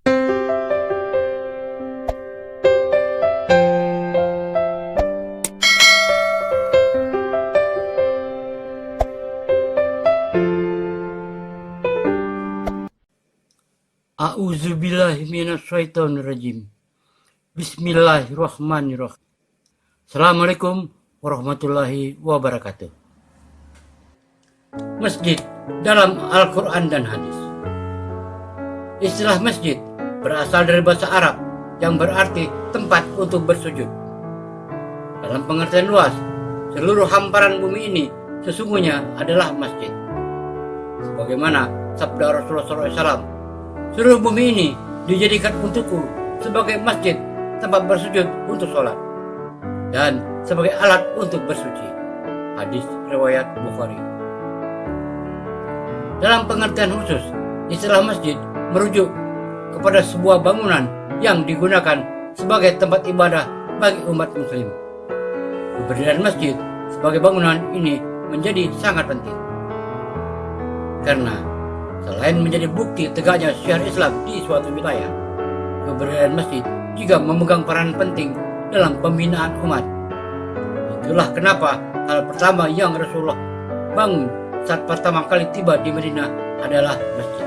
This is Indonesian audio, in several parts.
A'udzubillahi minasyaitonirrajim. Bismillahirrahmanirrahim. Assalamualaikum warahmatullahi wabarakatuh. Masjid dalam Al-Quran dan Hadis. Istilah masjid berasal dari bahasa Arab yang berarti tempat untuk bersujud. Dalam pengertian luas, seluruh hamparan bumi ini sesungguhnya adalah masjid. Sebagaimana sabda Rasulullah SAW, seluruh bumi ini dijadikan untukku sebagai masjid, tempat bersujud untuk sholat, dan sebagai alat untuk bersuci. Hadis riwayat Bukhari. Dalam pengertian khusus, istilah masjid merujuk kepada sebuah bangunan yang digunakan sebagai tempat ibadah bagi umat muslim. Keberadaan masjid sebagai bangunan ini menjadi sangat penting, karena selain menjadi bukti tegaknya syiar Islam di suatu wilayah, keberadaan masjid juga memegang peran penting dalam pembinaan umat. Itulah kenapa hal pertama yang Rasulullah bangun saat pertama kali tiba di Madinah adalah masjid.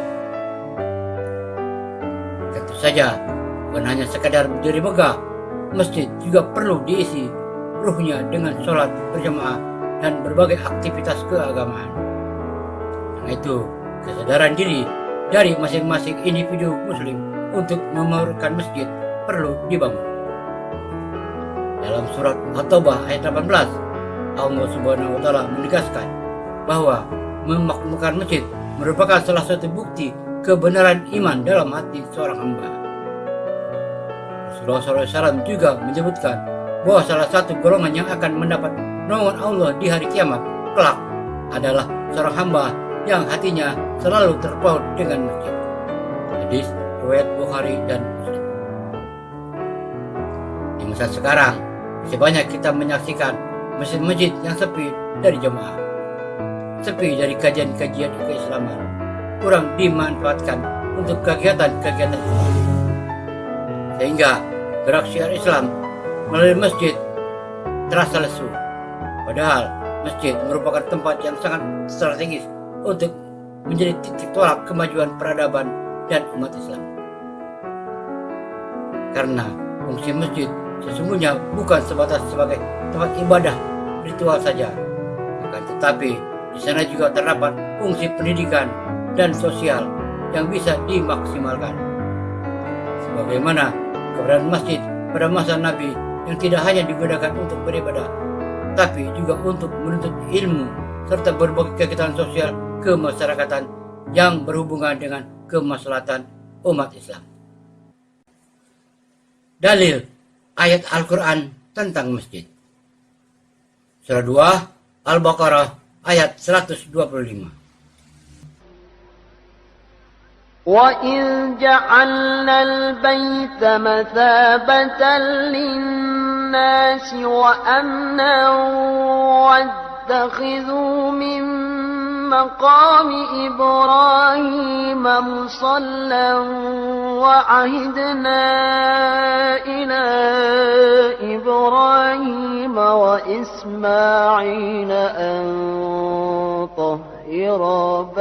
Tentu saja, bukan hanya sekadar berdiri megah, masjid juga perlu diisi ruhnya dengan sholat berjamaah dan berbagai aktivitas keagamaan. Karena itu, kesadaran diri dari masing-masing individu muslim untuk memerlukan masjid perlu dibangun. Dalam surat At-Taubah ayat 18, Allah Subhanahu wa taala menegaskan bahwa memakmurkan masjid merupakan salah satu bukti kebenaran iman dalam hati seorang hamba. Rasulullah SAW juga menyebutkan bahwa salah satu golongan yang akan mendapat naungan Allah di hari kiamat kelak adalah seorang hamba yang hatinya selalu terpaut dengan masjid. Hadis riwayat Bukhari dan Muslim. Di masa sekarang, masih banyak kita menyaksikan masjid-masjid yang sepi dari jemaah, sepi dari kajian-kajian keislaman, kurang dimanfaatkan untuk kegiatan-kegiatan umat, sehingga gerak syiar Islam melalui masjid terasa lesu. Padahal masjid merupakan tempat yang sangat strategis untuk menjadi titik tolak kemajuan peradaban dan umat Islam. Karena fungsi masjid sesungguhnya bukan sebatas sebagai tempat ibadah ritual saja, akan tetapi di sana juga terdapat fungsi pendidikan dan sosial yang bisa dimaksimalkan. Sebagaimana keberadaan masjid pada masa Nabi yang tidak hanya digunakan untuk beribadah, tapi juga untuk menuntut ilmu serta berbagai kegiatan sosial kemasyarakatan yang berhubungan dengan kemaslahatan umat Islam. Dalil ayat Al-Quran tentang masjid. Surah 2 Al-Baqarah ayat 125. وَإِذْ جَعَلْنَا الْبَيْتَ مَثَابَةً لِلنَّاسِ وَأَمْنًا وَاتَّخِذُوا مِن مَّقَامِ إِبْرَاهِيمَ مُصَلًّى وَعَهِدْنَا إِلَىٰ إِبْرَاهِيمَ وَإِسْمَاعِيلَ أَن طَهِّرَا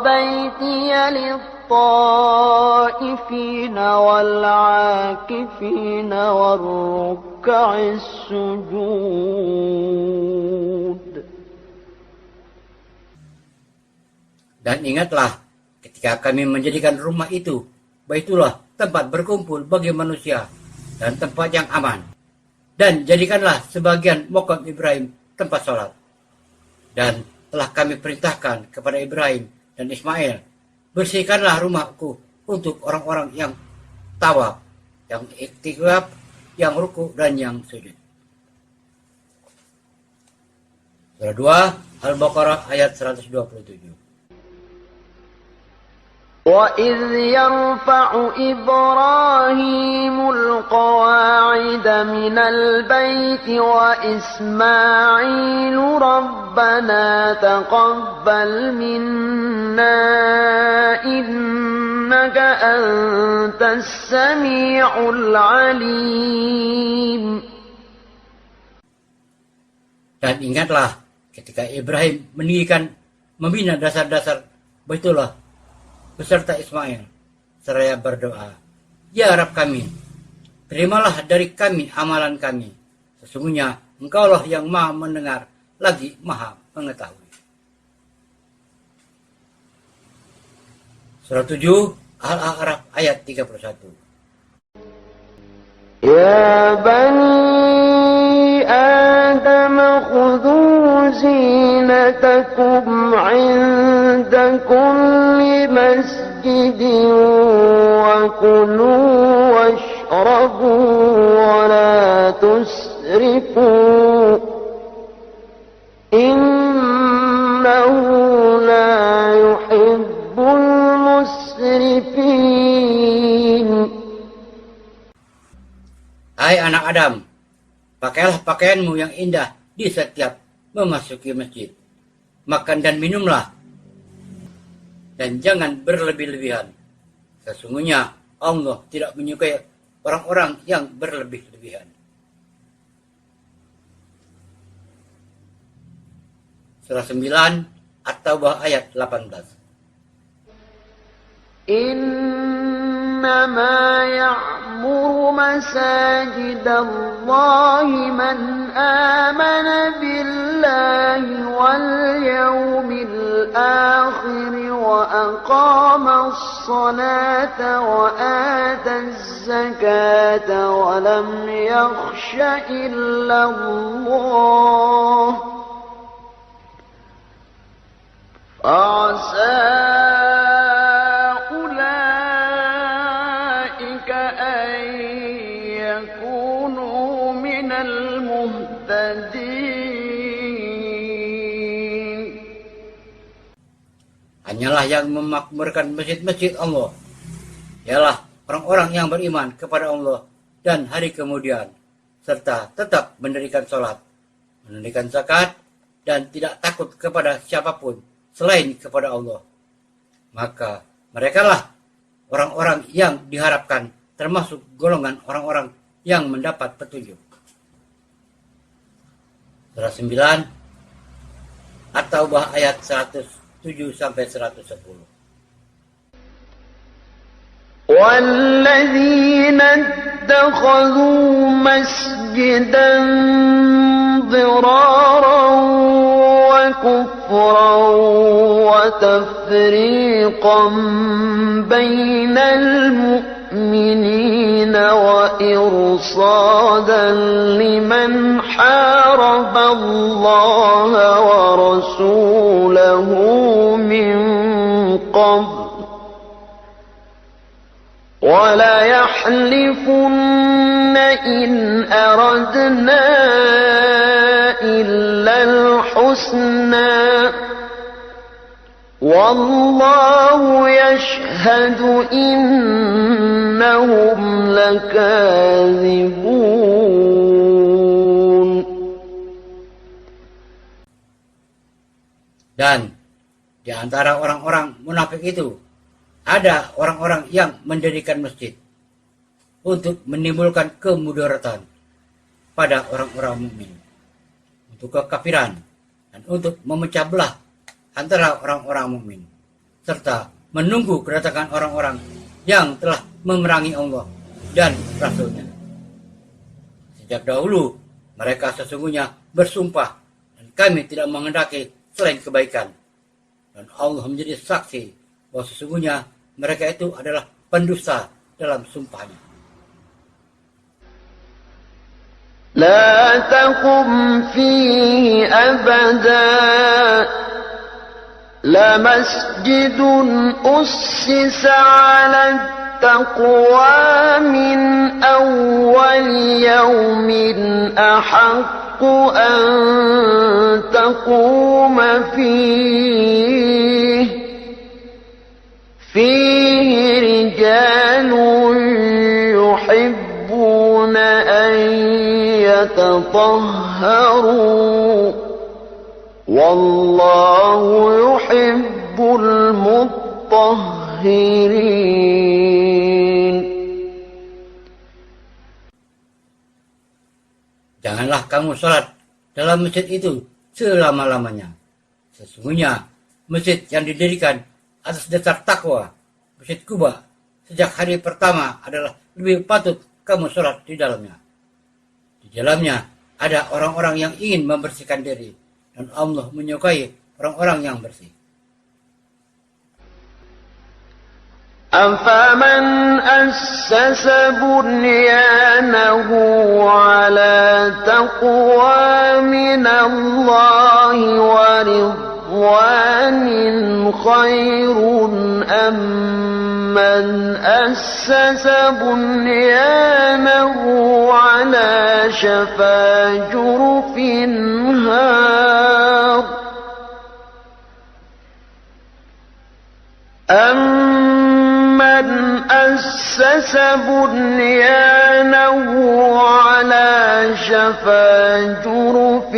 بيتي للطائفين والعاكفين والركع السجود. Dan ingatlah ketika kami menjadikan rumah itu, Baitullah, tempat berkumpul bagi manusia dan tempat yang aman. Dan jadikanlah sebagian makam Ibrahim tempat sholat. Dan telah kami perintahkan kepada Ibrahim dan Ismail, bersihkanlah rumahku untuk orang-orang yang tawaf, yang iktikaf, yang ruku, dan yang sujud. Surah 2 Al-Baqarah ayat 127. وإذ يرفع إبراهيم القواعد من البيت وإسماعيل ربنا تقبل منا إنك أنت السميع العليم. Dan ingatlah ketika Ibrahim membina dasar-dasar Baitullah beserta Ismail, seraya berdoa, "Ya Rabb kami, terimalah dari kami amalan kami. Sesungguhnya Engkaulah yang Maha mendengar lagi Maha mengetahui." Surah 7 Al-A'raf ayat 31. يا بني آدم خذوا زينتكم عند كل مسجد وكلوا واشربوا ولا تسرفوا إنه لا يحب المسرفين. Hai anak Adam, pakailah pakaianmu yang indah di setiap memasuki masjid. Makan dan minumlah, dan jangan berlebih-lebihan. Sesungguhnya Allah tidak menyukai orang-orang yang berlebih-lebihan. Surah 9 At-Taubah ayat 18. إنما يعمر مساجد الله من آمن بالله واليوم الآخر وأقام الصلاة وآتى الزكاة ولم يخش إلا الله فعسى Hanyalah yang memakmurkan masjid-masjid Allah ialah orang-orang yang beriman kepada Allah dan hari kemudian, serta tetap mendirikan sholat, menunaikan zakat, dan tidak takut kepada siapapun selain kepada Allah. Maka merekalah orang-orang yang diharapkan termasuk golongan orang-orang yang mendapat petunjuk. Surah 9 At-Taubah ayat 107-110. والذين اتخذوا مسجدا ضرارا وكفرا وتفريقا بين المؤمنين وإرصادا لمن حارب الله ورسوله من قبل ولا يحلفن إن أردنا إلا الحسنى والله يشهد إنهم لكاذبون. Dan di antara orang-orang munafik itu ada orang-orang yang mendirikan masjid untuk menimbulkan kemudaratan pada orang-orang mukmin, untuk kekafiran, dan untuk memecah belah antara orang-orang mukmin, serta menunggu kedatangan orang-orang yang telah memerangi Allah dan Rasul-Nya. Sejak dahulu mereka sesungguhnya bersumpah dan kami tidak menghendaki selain kebaikan, dan Allah menjadi saksi bahwa sesungguhnya mereka itu adalah pendusta dalam sumpahnya. لا تقم فيه أبدا لمسجد أسس على التقوى من أول يوم أحق أن تقوم فيه ليتطهروا والله يحب المطهرين. Janganlah kamu sholat dalam masjid itu selama-lamanya. Sesungguhnya masjid yang didirikan atas dasar takwa, Masjid Quba, sejak hari pertama adalah lebih patut kamu sholat di dalamnya. Di dalamnya ada orang-orang yang ingin membersihkan diri, dan Allah menyukai orang-orang yang bersih. أفمن أسس بنيانه على تقوى من الله ورضوان خير أم من أسس بنيانه على شفا جرف هار أمن أسس بنيانه على شفا جرف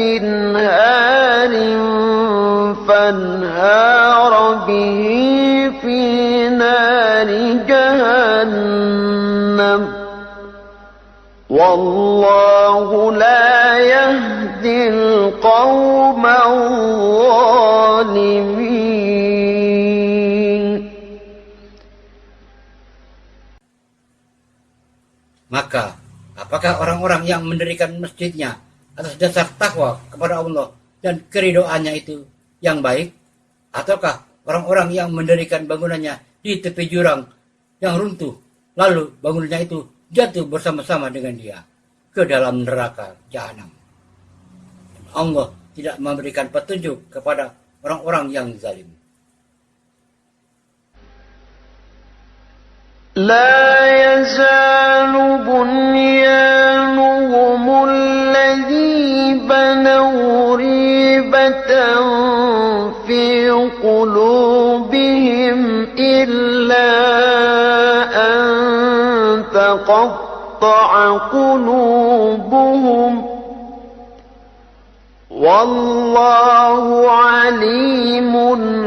هار فانهار به في نار جهنم والله لا يهدي القوم الظالمين. Maka, apakah orang-orang yang mendirikan masjidnya atas dasar takwa kepada Allah dan keridoannya itu yang baik? Ataukah orang-orang yang mendirikan bangunannya di tepi jurang yang runtuh, lalu bangunannya itu jatuh bersama-sama dengan dia ke dalam neraka jahanam? Allah tidak memberikan petunjuk kepada orang-orang yang zalim. لا يزال بنيانهم الذي بنوا ريبة في قلوبهم إلا أن تقطع قلوبهم والله عليم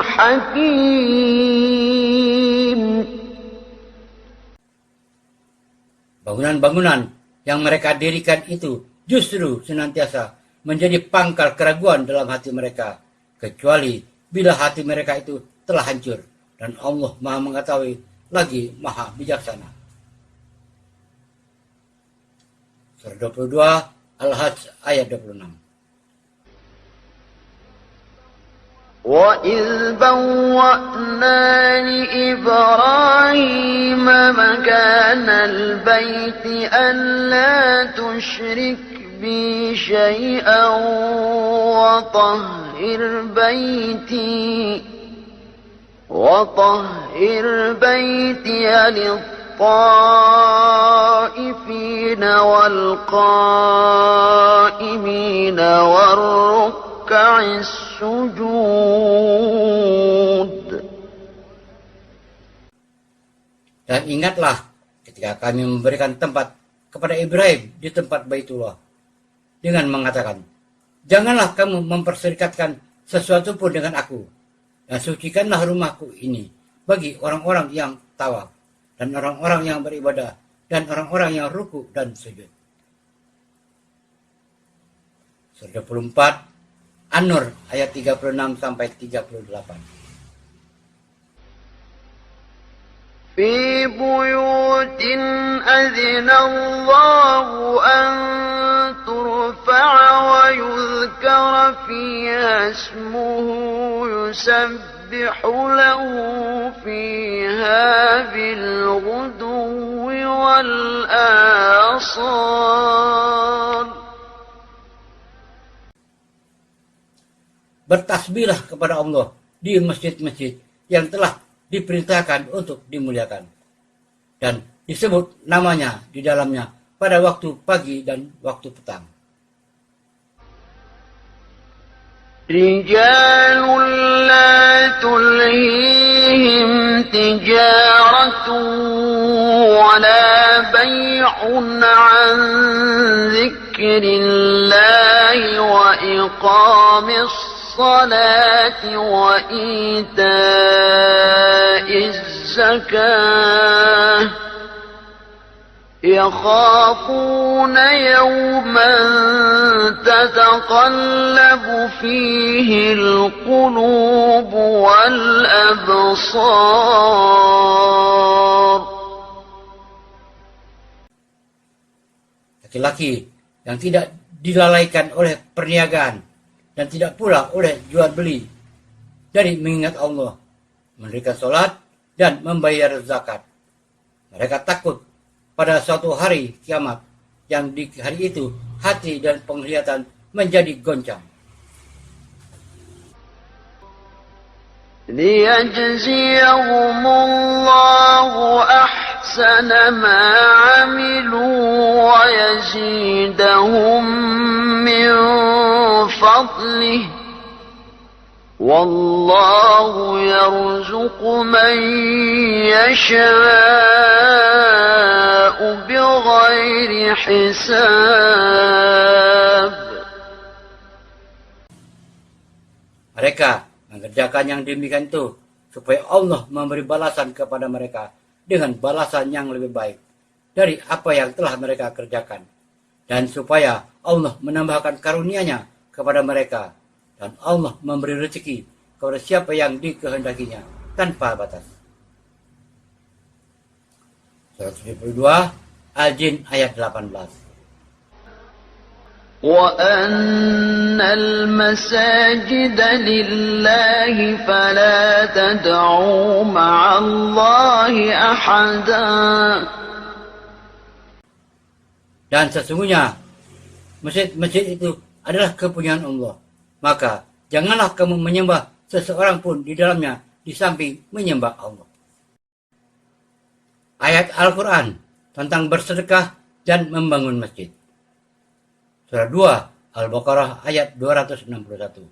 حكيم. Bangunan-bangunan yang mereka dirikan itu justru senantiasa menjadi pangkal keraguan dalam hati mereka, kecuali bila hati mereka itu telah hancur, dan Allah Maha Mengetahui lagi Maha Bijaksana. Surah 22 Al-Hajj ayat 26. وَإِذْ بَوَّأْنَا لِإِبْرَاهِيمَ مَكَانَ الْبَيْتِ أَلَّا تُشْرِكْ بِي شَيْئًا وَطَهِّرْ بَيْتِيَ لِلطَّائِفِينَ وَالْقَائِمِينَ وَالرُّكَّعِ السُّجُودِ. Dan ingatlah ketika kami memberikan tempat kepada Ibrahim di tempat Baitullah dengan mengatakan, janganlah kamu memperserikatkan sesuatu pun dengan aku, dan sucikanlah rumahku ini bagi orang-orang yang tawaf, dan orang-orang yang beribadah, dan orang-orang yang ruku dan sujud. Surah 24 An-Nur ayat 36 sampai 38. في بيوت أذن الله أن ترفع ويذكر فيها اسمه يسبح له فيها بالغدو والآصال. Bertasbihlah kepada Allah di masjid-masjid yang telah diperintahkan untuk dimuliakan, dan disebut namanya di dalamnya pada waktu pagi dan waktu petang. رجال لا تلهيهم تجارة ولا بيع عن ذكر ذكر الله وإقام الصلاة وإيتاء الزكاة يخافون يوما تتقلب فيه القلوب والأبصار. Laki-laki yang tidak dilalaikan oleh perniagaan dan tidak pula oleh jual beli dari mengingat Allah, mendirikan sholat dan membayar zakat. Mereka takut pada suatu hari kiamat yang di hari itu hati dan penglihatan menjadi goncang. ليجزيهم الله أحسن ما عملوا ويزيدهم من فضله والله يرزق من يشاء بغير حساب. Mereka mengerjakan yang demikian itu supaya Allah memberi balasan kepada mereka dengan balasan yang lebih baik dari apa yang telah mereka kerjakan, dan supaya Allah menambahkan karunia-Nya kepada mereka, dan Allah memberi rezeki kepada siapa yang dikehendakinya tanpa batas. Surat 72 Al-Jin ayat 18. وَأَنَّ الْمَسَاجِدَ لِلَّهِ فَلَا تَدْعُوا مَعَ اللَّهِ أَحَدًا. Dan sesungguhnya masjid-masjid itu adalah kepunyaan Allah, maka janganlah kamu menyembah seseorang pun di dalamnya di samping menyembah Allah. Ayat Al-Quran tentang bersedekah dan membangun masjid. Surah 2 Al-Baqarah ayat 261.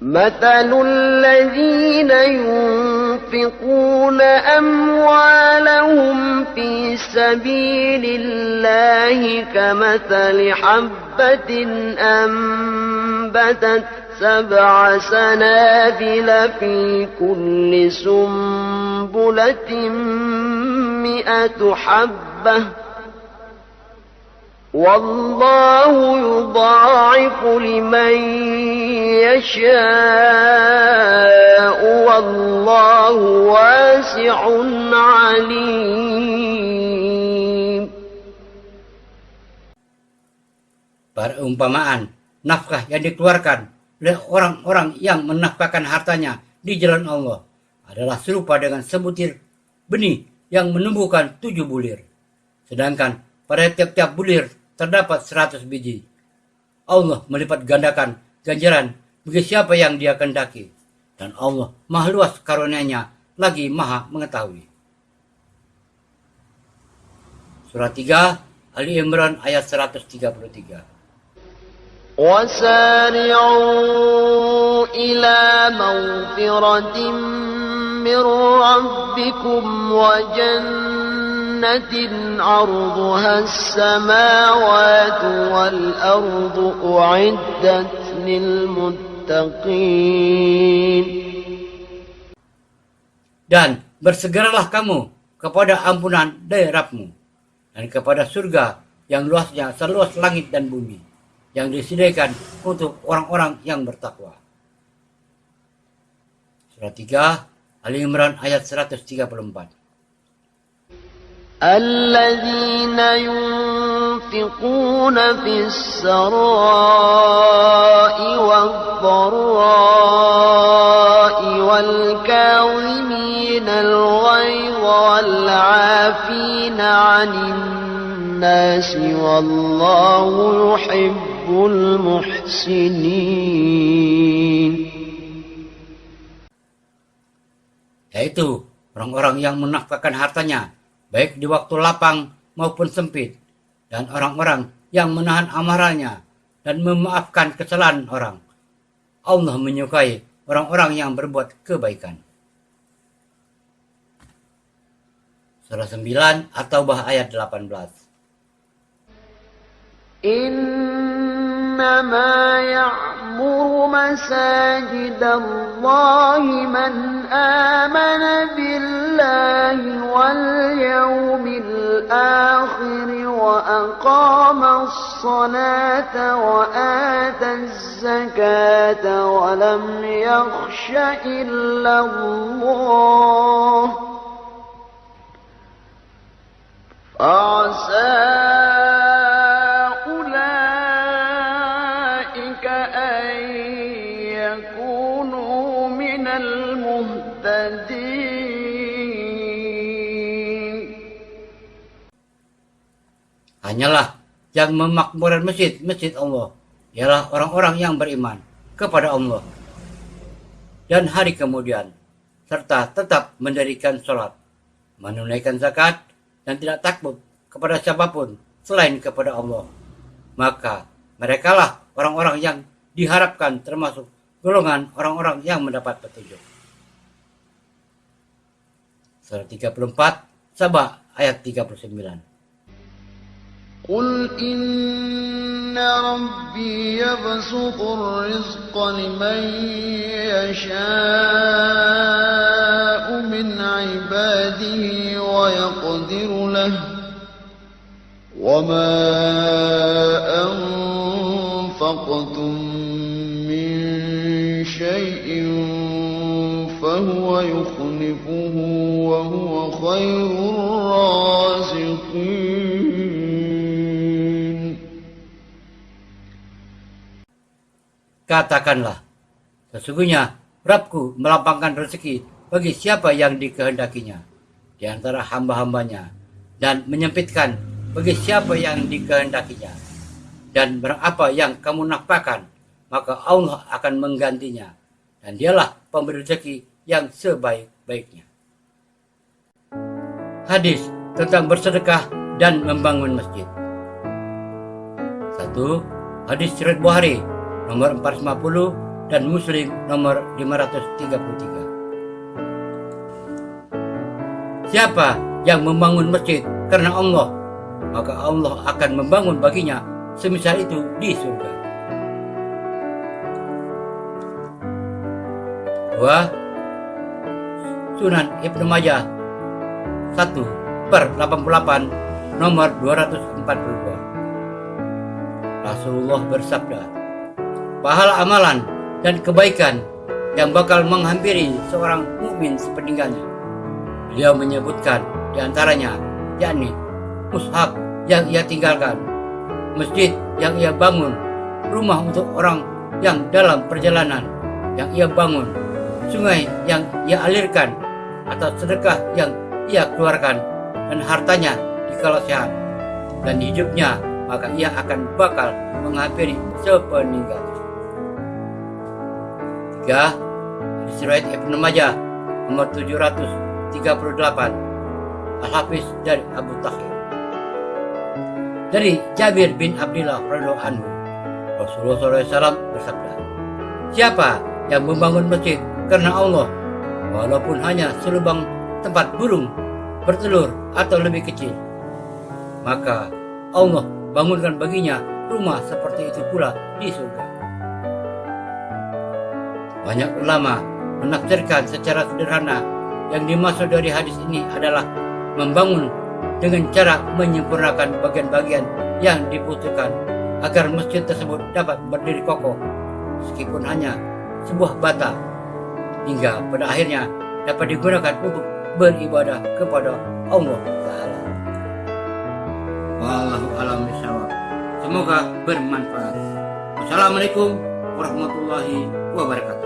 مثل الذين ينفقون أموالهم في سبيل الله كمثل حبة أنبتت 7 سنابل في كل سنبلة 100 حبة والله يضاعف لمن يشاء والله واسع عليم. Perumpamaan nafkah yang dikeluarkan oleh orang-orang yang menafkahkan hartanya di jalan Allah adalah serupa dengan sebutir benih yang menumbuhkan 7 bulir. Sedangkan pada tiap-tiap bulir terdapat 100 biji. Allah melipat gandakan ganjaran bagi siapa yang Dia kehendaki, dan Allah Maha luas karunia-Nya lagi Maha mengetahui. Surah 3 Ali Imran ayat 133. وسارعوا إلى مغفرة من ربكم وجنة عرضها السماوات والأرض أعدت للمتقين. Dan bersegeralah kamu kepada ampunan dari Rabbmu dan kepada surga yang luasnya seluas langit dan bumi, yang disediakan untuk orang-orang yang bertakwa. Surah 3 Ali Imran ayat 134. الذين ينفقون في السراء والضراء والكاظمين الغيظ والعافين عن الناس والله يحب المحسنين. Yaitu orang-orang yang menafkahkan hartanya baik di waktu lapang maupun sempit, dan orang-orang yang menahan amarahnya dan memaafkan kesalahan orang. Allah menyukai orang-orang yang berbuat kebaikan. Surah 9 At-Taubah ayat 18. إنما يعمر مساجد الله من آمن بالله واليوم الآخر وأقام الصلاة وآتى الزكاة ولم يخش إلا الله فعسى أولئك أن يكونوا من المهتدين. Hanyalah yang memakmurkan masjid Allah ialah orang-orang yang beriman kepada Allah dan hari kemudian, serta tetap mendirikan sholat, menunaikan zakat, dan tidak takut kepada siapapun selain kepada Allah. Maka merekalah orang-orang yang diharapkan termasuk golongan orang-orang yang mendapat petunjuk. Surah 34, Sabah ayat 39. قل إن ربي يبسط الرزق لمن يشاء من عباده ويقدر له وما أنفقتم من شيء فهو يخلفه وهو خير الرازقين. Katakanlah, sesungguhnya Rabbku melapangkan rezeki bagi siapa yang dikehendakinya di antara hamba-hambanya, dan menyempitkan bagi siapa yang dikehendakinya. Dan barang apa yang kamu nafkahkan, maka Allah akan menggantinya, dan dialah pemberi rezeki yang sebaik-baiknya. Hadis tentang bersedekah dan membangun masjid. 1. Hadis riwayat Bukhari nomor 450 dan Muslim nomor 533. Siapa yang membangun masjid karena Allah, maka Allah akan membangun baginya semisal itu di surga. 2. Sunan Ibnu Majah 1/88 nomor 242. Rasulullah bersabda, pahala amalan dan kebaikan yang bakal menghampiri seorang mukmin sepeninggalnya. Beliau menyebutkan di antaranya, yakni mushaf yang ia tinggalkan, masjid yang ia bangun, rumah untuk orang yang dalam perjalanan yang ia bangun, sungai yang ia alirkan, atau sedekah yang ia keluarkan, dan hartanya dikala sehat dan hidupnya, maka ia akan bakal menghampiri sepeninggalnya. 3. Hadis riwayat Ibnu Majah nomor 738, Al-Hafiz dari Abu Tahir. Dari Jabir bin Abdullah radhiyallahu anhu, Rasulullah SAW bersabda, siapa yang membangun masjid karena Allah, walaupun hanya selubang tempat burung bertelur atau lebih kecil, maka Allah bangunkan baginya rumah seperti itu pula di surga. Banyak ulama menafsirkan secara sederhana yang dimaksud dari hadis ini adalah membangun dengan cara menyempurnakan bagian-bagian yang dibutuhkan agar masjid tersebut dapat berdiri kokoh meskipun hanya sebuah bata, hingga pada akhirnya dapat digunakan untuk beribadah kepada Allah Ta'ala. Wallahu a'lam bishawab. Semoga bermanfaat. Wassalamualaikum warahmatullahi wabarakatuh.